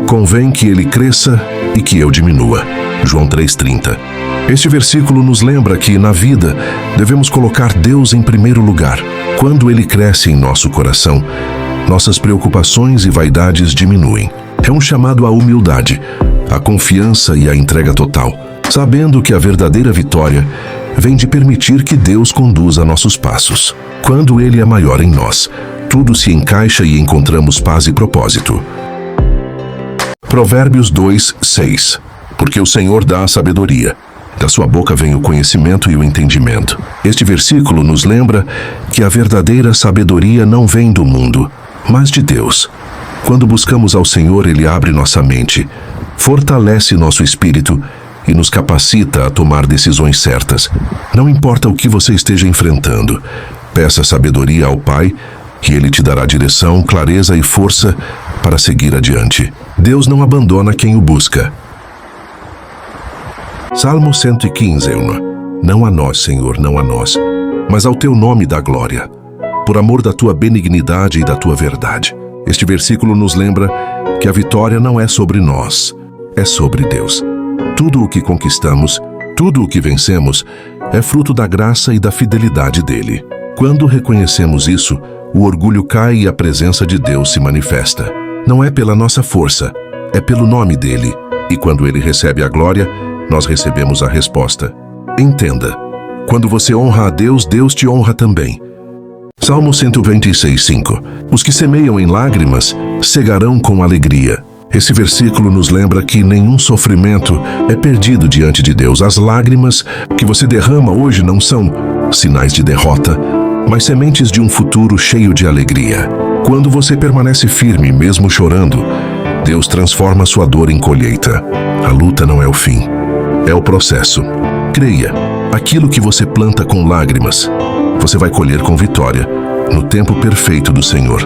Convém que ele cresça e que eu diminua. João 3,30. Este versículo nos lembra que, na vida, devemos colocar Deus em primeiro lugar. Quando ele cresce em nosso coração, nossas preocupações e vaidades diminuem. É um chamado à humildade, à confiança e à entrega total, sabendo que a verdadeira vitória vem de permitir que Deus conduza nossos passos. Quando ele é maior em nós, tudo se encaixa e encontramos paz e propósito. Provérbios 2:6. Porque o Senhor dá a sabedoria. Da sua boca vem o conhecimento e o entendimento. Este versículo nos lembra que a verdadeira sabedoria não vem do mundo, mas de Deus. Quando buscamos ao Senhor, Ele abre nossa mente, fortalece nosso espírito e nos capacita a tomar decisões certas. Não importa o que você esteja enfrentando, peça sabedoria ao Pai e Ele te dará direção, clareza e força para seguir adiante. Deus não abandona quem o busca. Salmo 115:1. Não a nós, Senhor, não a nós, mas ao teu nome dá glória, por amor da tua benignidade e da tua verdade. Este versículo nos lembra que a vitória não é sobre nós, é sobre Deus. Tudo o que conquistamos, tudo o que vencemos, é fruto da graça e da fidelidade dele. Quando reconhecemos isso, o orgulho cai e a presença de Deus se manifesta. Não é pela nossa força, é pelo nome dele. E quando ele recebe a glória, nós recebemos a resposta. Entenda, quando você honra a Deus, Deus te honra também. Salmo 126:5. Os que semeiam em lágrimas, cegarão com alegria. Esse versículo nos lembra que nenhum sofrimento é perdido diante de Deus. As lágrimas que você derrama hoje não são sinais de derrota, mas sementes de um futuro cheio de alegria. Quando você permanece firme, mesmo chorando, Deus transforma sua dor em colheita. A luta não é o fim, é o processo. Creia, aquilo que você planta com lágrimas, você vai colher com vitória, no tempo perfeito do Senhor.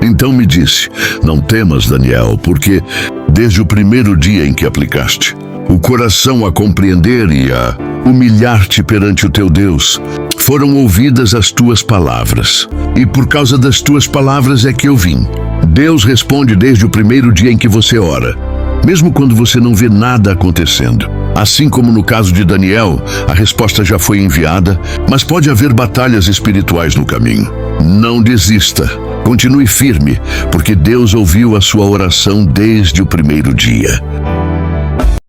Então me disse, não temas, Daniel, porque desde o primeiro dia em que aplicaste o coração a compreender e a humilhar-te perante o teu Deus, foram ouvidas as tuas palavras. E por causa das tuas palavras é que eu vim. Deus responde desde o primeiro dia em que você ora, mesmo quando você não vê nada acontecendo. Assim como no caso de Daniel, a resposta já foi enviada, mas pode haver batalhas espirituais no caminho. Não desista. Continue firme, porque Deus ouviu a sua oração desde o primeiro dia.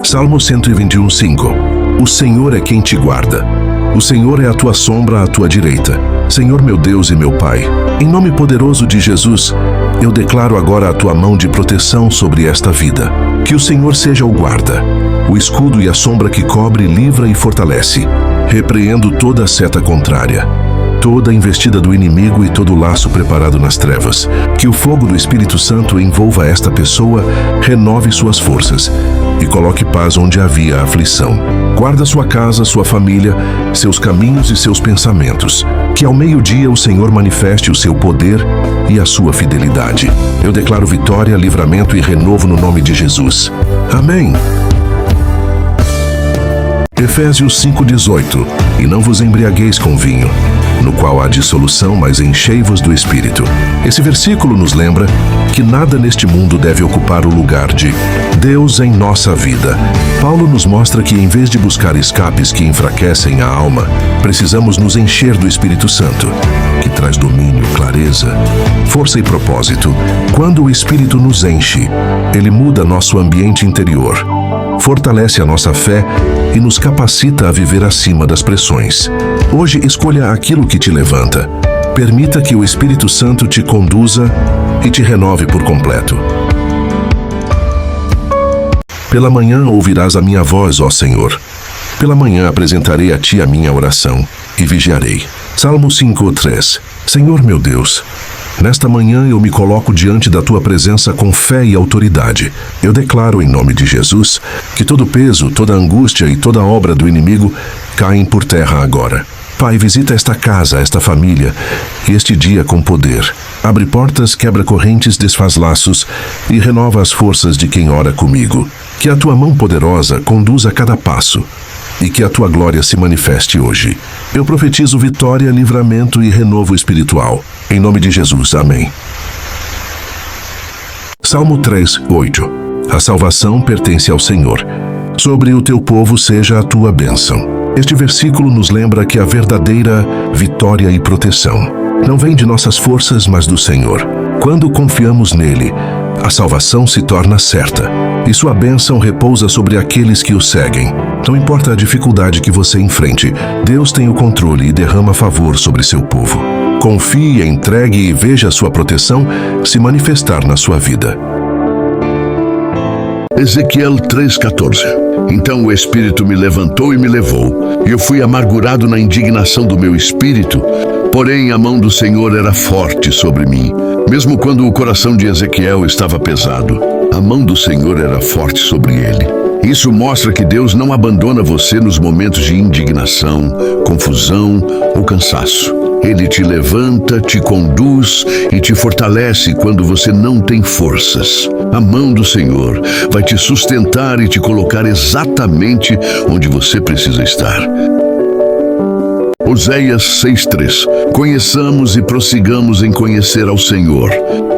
Salmo 121:5. O Senhor é quem te guarda. O Senhor é a tua sombra à tua direita. Senhor meu Deus e meu Pai, em nome poderoso de Jesus, eu declaro agora a tua mão de proteção sobre esta vida. Que o Senhor seja o guarda, o escudo e a sombra que cobre, livra e fortalece. Repreendo toda a seta contrária, toda a investida do inimigo e todo o laço preparado nas trevas. Que o fogo do Espírito Santo envolva esta pessoa, renove suas forças e coloque paz onde havia aflição. Guarda sua casa, sua família, seus caminhos e seus pensamentos. Que ao meio-dia o Senhor manifeste o seu poder e a sua fidelidade. Eu declaro vitória, livramento e renovo no nome de Jesus. Amém. Efésios 5:18. E não vos embriagueis com vinho, no qual há dissolução, mas enchei-vos do Espírito. Esse versículo nos lembra que nada neste mundo deve ocupar o lugar de Deus em nossa vida. Paulo nos mostra que em vez de buscar escapes que enfraquecem a alma, precisamos nos encher do Espírito Santo, que traz domínio, clareza, força e propósito. Quando o Espírito nos enche, ele muda nosso ambiente interior, fortalece a nossa fé e nos capacita a viver acima das pressões. Hoje, escolha aquilo que te levanta. Permita que o Espírito Santo te conduza e te renove por completo. Pela manhã ouvirás a minha voz, ó Senhor. Pela manhã apresentarei a ti a minha oração e vigiarei. Salmo 5:3. Senhor meu Deus, nesta manhã eu me coloco diante da tua presença com fé e autoridade. Eu declaro em nome de Jesus que todo peso, toda angústia e toda obra do inimigo caem por terra agora. Pai, visita esta casa, esta família e este dia com poder. Abre portas, quebra correntes, desfaz laços e renova as forças de quem ora comigo. Que a tua mão poderosa conduza cada passo e que a tua glória se manifeste hoje. Eu profetizo vitória, livramento e renovo espiritual. Em nome de Jesus, amém. Salmo 3:8. A salvação pertence ao Senhor. Sobre o teu povo seja a tua bênção. Este versículo nos lembra que a verdadeira vitória e proteção não vem de nossas forças, mas do Senhor. Quando confiamos nele, a salvação se torna certa e sua bênção repousa sobre aqueles que o seguem. Não importa a dificuldade que você enfrente, Deus tem o controle e derrama favor sobre seu povo. Confie, entregue e veja sua proteção se manifestar na sua vida. Ezequiel 3:14. Então o Espírito me levantou e me levou, e eu fui amargurado na indignação do meu espírito, porém a mão do Senhor era forte sobre mim. Mesmo quando o coração de Ezequiel estava pesado, a mão do Senhor era forte sobre ele. Isso mostra que Deus não abandona você nos momentos de indignação, confusão ou cansaço. Ele te levanta, te conduz e te fortalece quando você não tem forças. A mão do Senhor vai te sustentar e te colocar exatamente onde você precisa estar. Oséias 6:3. Conheçamos e prossigamos em conhecer ao Senhor.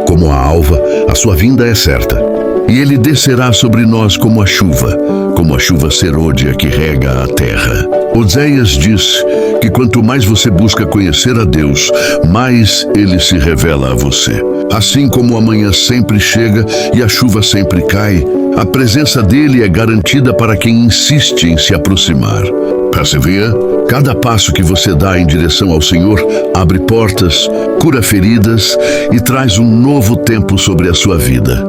Como a alva, a sua vinda é certa. E ele descerá sobre nós como a chuva serôdia que rega a terra. Oséias diz que quanto mais você busca conhecer a Deus, mais ele se revela a você. Assim como a manhã sempre chega e a chuva sempre cai, a presença dele é garantida para quem insiste em se aproximar. Persevera. Cada passo que você dá em direção ao Senhor abre portas, cura feridas e traz um novo tempo sobre a sua vida.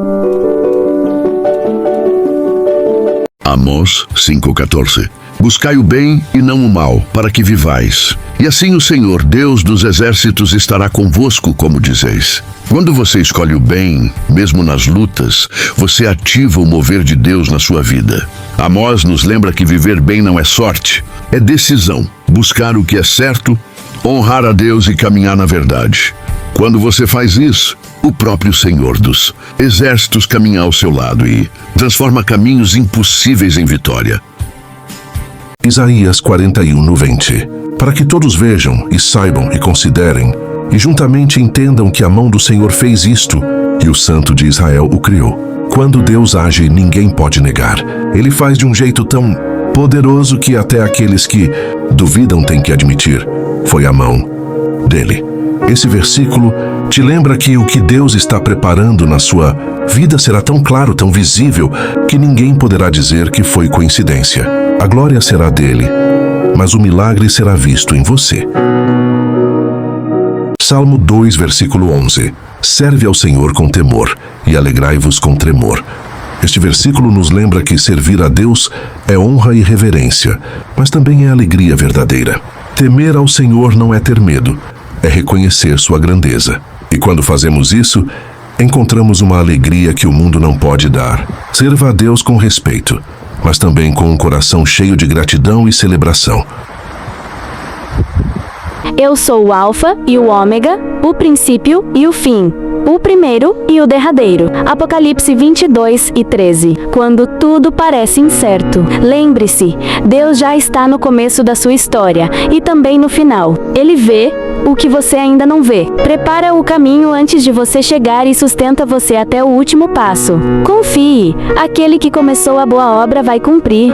Amós 5:14. Buscai o bem e não o mal, para que vivais. E assim o Senhor, Deus dos exércitos, estará convosco, como dizeis. Quando você escolhe o bem, mesmo nas lutas, você ativa o mover de Deus na sua vida. Amós nos lembra que viver bem não é sorte, é decisão. Buscar o que é certo, honrar a Deus e caminhar na verdade. Quando você faz isso, o próprio Senhor dos exércitos caminha ao seu lado e transforma caminhos impossíveis em vitória. Isaías 41:20. Para que todos vejam e saibam e considerem, e juntamente entendam que a mão do Senhor fez isto, e o Santo de Israel o criou. Quando Deus age, ninguém pode negar. Ele faz de um jeito tão poderoso que até aqueles que duvidam têm que admitir. Foi a mão dele. Esse versículo te lembra que o que Deus está preparando na sua vida será tão claro, tão visível, que ninguém poderá dizer que foi coincidência. A glória será dele, mas o milagre será visto em você. Salmo 2, versículo 11. Serve ao Senhor com temor e alegrai-vos com tremor. Este versículo nos lembra que servir a Deus é honra e reverência, mas também é alegria verdadeira. Temer ao Senhor não é ter medo, é reconhecer sua grandeza. E quando fazemos isso, encontramos uma alegria que o mundo não pode dar. Sirva a Deus com respeito, mas também com um coração cheio de gratidão e celebração. Eu sou o Alfa e o Ômega, o princípio e o fim, o primeiro e o derradeiro. Apocalipse 22:13. Quando tudo parece incerto, lembre-se, Deus já está no começo da sua história e também no final. Ele vê o que você ainda não vê. Prepara o caminho antes de você chegar e sustenta você até o último passo. Confie, aquele que começou a boa obra vai cumprir.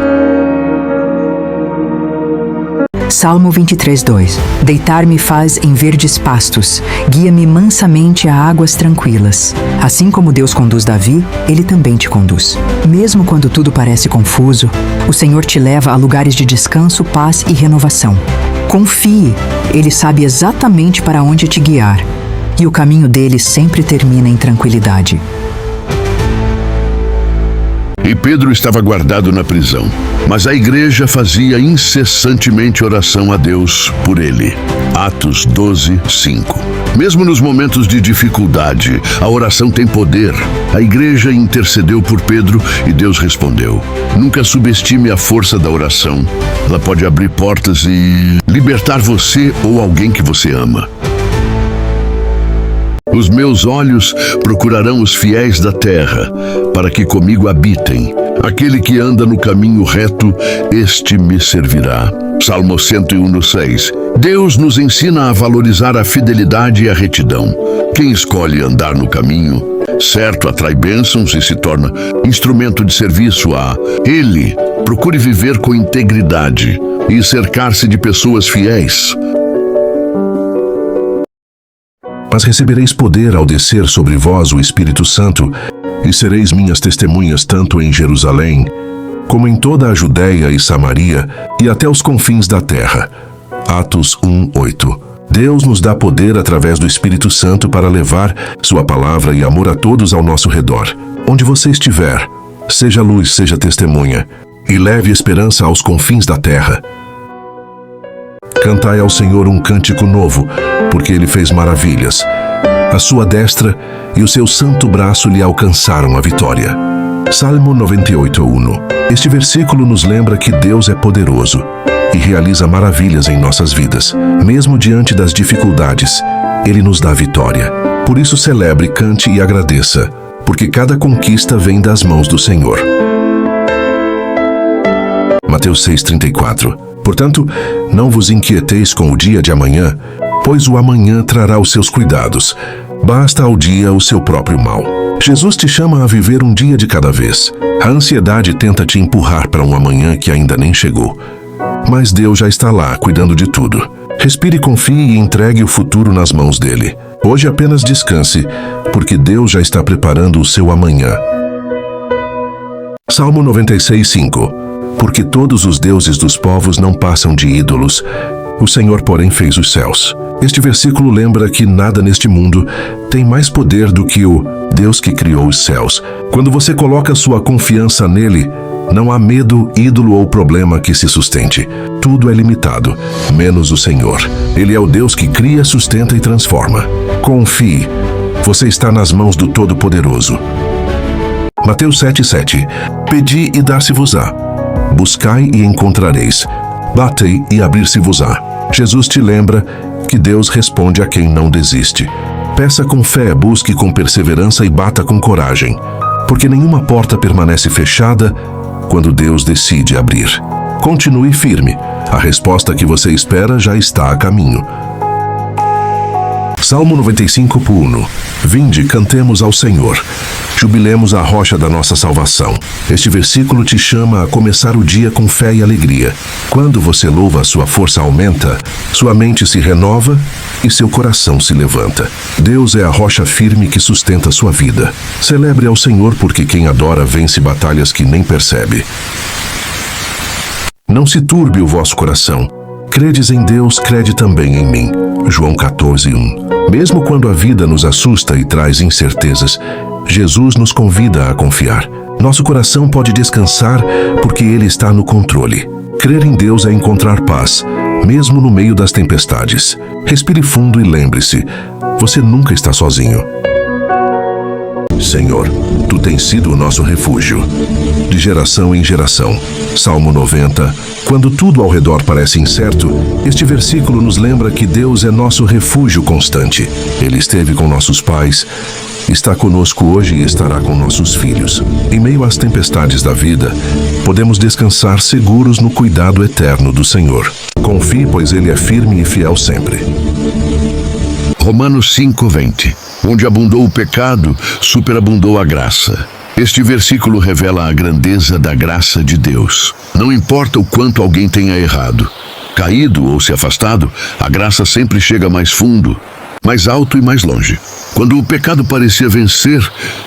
Salmo 23:2. Deitar-me faz em verdes pastos, guia-me mansamente a águas tranquilas. Assim como Deus conduz Davi, Ele também te conduz. Mesmo quando tudo parece confuso, o Senhor te leva a lugares de descanso, paz e renovação. Confie, Ele sabe exatamente para onde te guiar, e o caminho dele sempre termina em tranquilidade. E Pedro estava guardado na prisão, mas a igreja fazia incessantemente oração a Deus por ele. Atos 12:5. Mesmo nos momentos de dificuldade, a oração tem poder. A igreja intercedeu por Pedro e Deus respondeu. Nunca subestime a força da oração. Ela pode abrir portas e libertar você ou alguém que você ama. Os meus olhos procurarão os fiéis da terra, para que comigo habitem. Aquele que anda no caminho reto, este me servirá. Salmo 101:6. Deus nos ensina a valorizar a fidelidade e a retidão. Quem escolhe andar no caminho Certo, atrai bênçãos e se torna instrumento de serviço a Ele. Procure viver com integridade e cercar-se de pessoas fiéis. Mas recebereis poder ao descer sobre vós o Espírito Santo, e sereis minhas testemunhas tanto em Jerusalém, como em toda a Judéia e Samaria, e até os confins da terra. Atos 1:8. Deus nos dá poder através do Espírito Santo para levar sua palavra e amor a todos ao nosso redor. Onde você estiver, seja luz, seja testemunha, e leve esperança aos confins da terra. Cantai ao Senhor um cântico novo, porque Ele fez maravilhas. A sua destra e o seu santo braço lhe alcançaram a vitória. Salmo 98:1. Este versículo nos lembra que Deus é poderoso e realiza maravilhas em nossas vidas. Mesmo diante das dificuldades, Ele nos dá vitória. Por isso celebre, cante e agradeça, porque cada conquista vem das mãos do Senhor. Mateus 6:34. Portanto, não vos inquieteis com o dia de amanhã, pois o amanhã trará os seus cuidados. Basta ao dia o seu próprio mal. Jesus te chama a viver um dia de cada vez. A ansiedade tenta te empurrar para um amanhã que ainda nem chegou. Mas Deus já está lá, cuidando de tudo. Respire, confie e entregue o futuro nas mãos dele. Hoje apenas descanse, porque Deus já está preparando o seu amanhã. Salmo 96:5. Porque todos os deuses dos povos não passam de ídolos, o Senhor, porém, fez os céus. Este versículo lembra que nada neste mundo tem mais poder do que o Deus que criou os céus. Quando você coloca sua confiança nele, não há medo, ídolo ou problema que se sustente. Tudo é limitado, menos o Senhor. Ele é o Deus que cria, sustenta e transforma. Confie, você está nas mãos do Todo-Poderoso. Mateus 7:7. Pedi e dar-se-vos-á. Buscai e encontrareis. Batei e abrir-se-vos-á. Jesus te lembra que Deus responde a quem não desiste. Peça com fé, busque com perseverança e bata com coragem, porque nenhuma porta permanece fechada quando Deus decide abrir. Continue firme. A resposta que você espera já está a caminho. Salmo 95:1. Vinde, cantemos ao Senhor. Jubilemos a rocha da nossa salvação. Este versículo te chama a começar o dia com fé e alegria. Quando você louva, sua força aumenta, sua mente se renova e seu coração se levanta. Deus é a rocha firme que sustenta sua vida. Celebre ao Senhor, porque quem adora vence batalhas que nem percebe. Não se turbe o vosso coração. Credes em Deus, crede também em mim. João 14:1. Mesmo quando a vida nos assusta e traz incertezas, Jesus nos convida a confiar. Nosso coração pode descansar porque Ele está no controle. Crer em Deus é encontrar paz, mesmo no meio das tempestades. Respire fundo e lembre-se, você nunca está sozinho. Senhor, Tu tens sido o nosso refúgio, de geração em geração. Salmo 90. Quando tudo ao redor parece incerto, este versículo nos lembra que Deus é nosso refúgio constante. Ele esteve com nossos pais, está conosco hoje e estará com nossos filhos. Em meio às tempestades da vida, podemos descansar seguros no cuidado eterno do Senhor. Confie, pois Ele é firme e fiel sempre. Romanos 5:20. Onde abundou o pecado, superabundou a graça. Este versículo revela a grandeza da graça de Deus. Não importa o quanto alguém tenha errado, caído ou se afastado, a graça sempre chega mais fundo, mais alto e mais longe. Quando o pecado parecia vencer,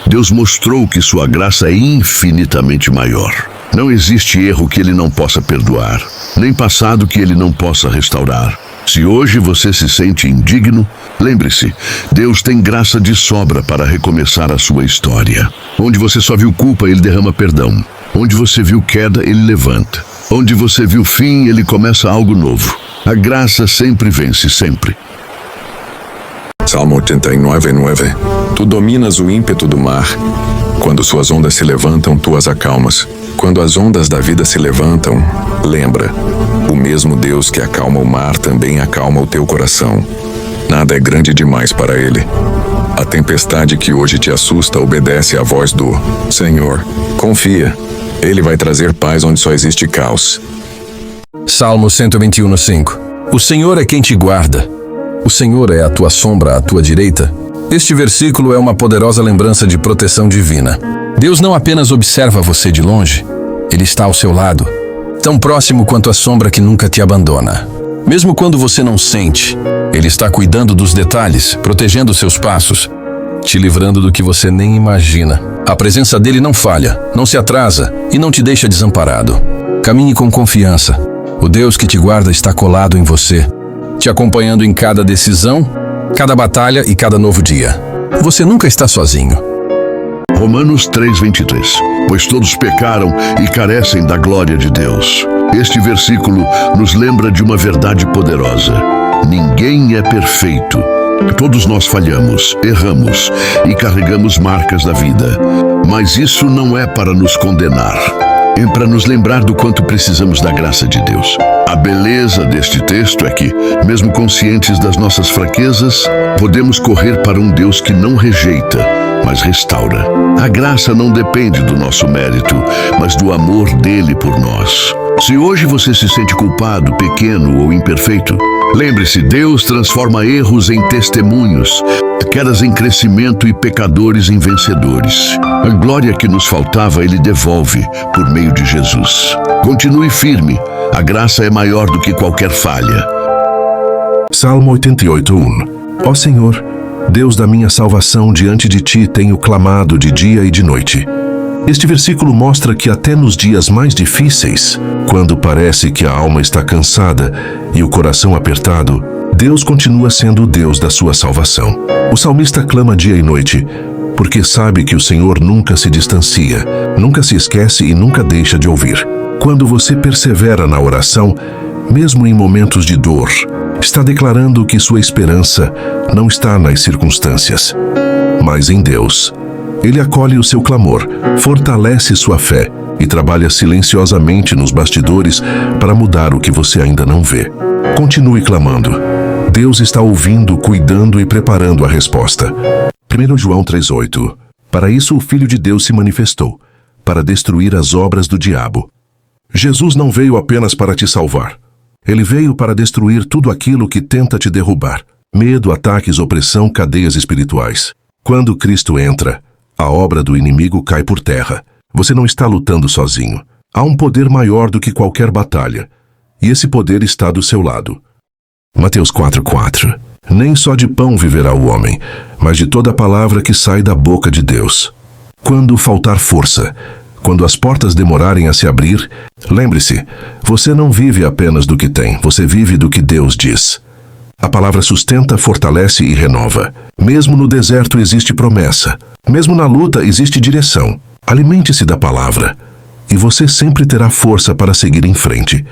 Deus mostrou que sua graça é infinitamente maior. Não existe erro que Ele não possa perdoar, nem passado que Ele não possa restaurar. Se hoje você se sente indigno, lembre-se, Deus tem graça de sobra para recomeçar a sua história. Onde você só viu culpa, Ele derrama perdão. Onde você viu queda, Ele levanta. Onde você viu fim, Ele começa algo novo. A graça sempre vence, sempre. Salmo 89:9. Tu dominas o ímpeto do mar. Quando suas ondas se levantam, tu as acalmas. Quando as ondas da vida se levantam, lembra, o mesmo Deus que acalma o mar também acalma o teu coração. Nada é grande demais para Ele. A tempestade que hoje te assusta obedece à voz do Senhor. Confia, Ele vai trazer paz onde só existe caos. Salmo 121:5. O Senhor é quem te guarda. O Senhor é a tua sombra à tua direita. Este versículo é uma poderosa lembrança de proteção divina. Deus não apenas observa você de longe, Ele está ao seu lado, tão próximo quanto a sombra que nunca te abandona. Mesmo quando você não sente, Ele está cuidando dos detalhes, protegendo seus passos, te livrando do que você nem imagina. A presença dele não falha, não se atrasa e não te deixa desamparado. Caminhe com confiança. O Deus que te guarda está colado em você, te acompanhando em cada decisão, cada batalha e cada novo dia. Você nunca está sozinho. Romanos 3:23. Pois todos pecaram e carecem da glória de Deus. Este versículo nos lembra de uma verdade poderosa. Ninguém é perfeito. Todos nós falhamos, erramos e carregamos marcas da vida. Mas isso não é para nos condenar. É para nos lembrar do quanto precisamos da graça de Deus. A beleza deste texto é que, mesmo conscientes das nossas fraquezas, podemos correr para um Deus que não rejeita, mas restaura. A graça não depende do nosso mérito, mas do amor dele por nós. Se hoje você se sente culpado, pequeno ou imperfeito, lembre-se, Deus transforma erros em testemunhos, quedas em crescimento e pecadores em vencedores. A glória que nos faltava, Ele devolve por meio de Jesus. Continue firme, a graça é maior do que qualquer falha. Salmo 88:1. Ó Senhor, Deus da minha salvação, diante de Ti tenho clamado de dia e de noite. Este versículo mostra que até nos dias mais difíceis, quando parece que a alma está cansada e o coração apertado, Deus continua sendo o Deus da sua salvação. O salmista clama dia e noite, porque sabe que o Senhor nunca se distancia, nunca se esquece e nunca deixa de ouvir. Quando você persevera na oração, mesmo em momentos de dor, está declarando que sua esperança não está nas circunstâncias, mas em Deus. Ele acolhe o seu clamor, fortalece sua fé e trabalha silenciosamente nos bastidores para mudar o que você ainda não vê. Continue clamando. Deus está ouvindo, cuidando e preparando a resposta. 1 João 3:8. Para isso o Filho de Deus se manifestou, para destruir as obras do diabo. Jesus não veio apenas para te salvar. Ele veio para destruir tudo aquilo que tenta te derrubar. Medo, ataques, opressão, cadeias espirituais. Quando Cristo entra, a obra do inimigo cai por terra. Você não está lutando sozinho. Há um poder maior do que qualquer batalha. E esse poder está do seu lado. Mateus 4:4. Nem só de pão viverá o homem, mas de toda palavra que sai da boca de Deus. Quando faltar força, quando as portas demorarem a se abrir, lembre-se, você não vive apenas do que tem, você vive do que Deus diz. A palavra sustenta, fortalece e renova. Mesmo no deserto existe promessa. Mesmo na luta existe direção. Alimente-se da palavra, e você sempre terá força para seguir em frente.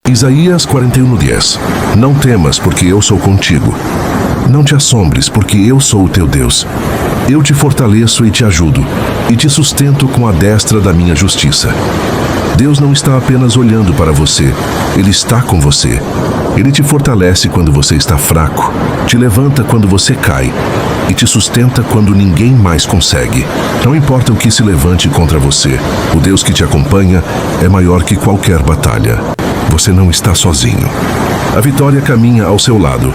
Isaías 41:10. Não temas, porque eu sou contigo. Não te assombres, porque eu sou o teu Deus. Eu te fortaleço e te ajudo, e te sustento com a destra da minha justiça. Deus não está apenas olhando para você, Ele está com você. Ele te fortalece quando você está fraco, te levanta quando você cai e te sustenta quando ninguém mais consegue. Não importa o que se levante contra você, o Deus que te acompanha é maior que qualquer batalha. Você não está sozinho. A vitória caminha ao seu lado.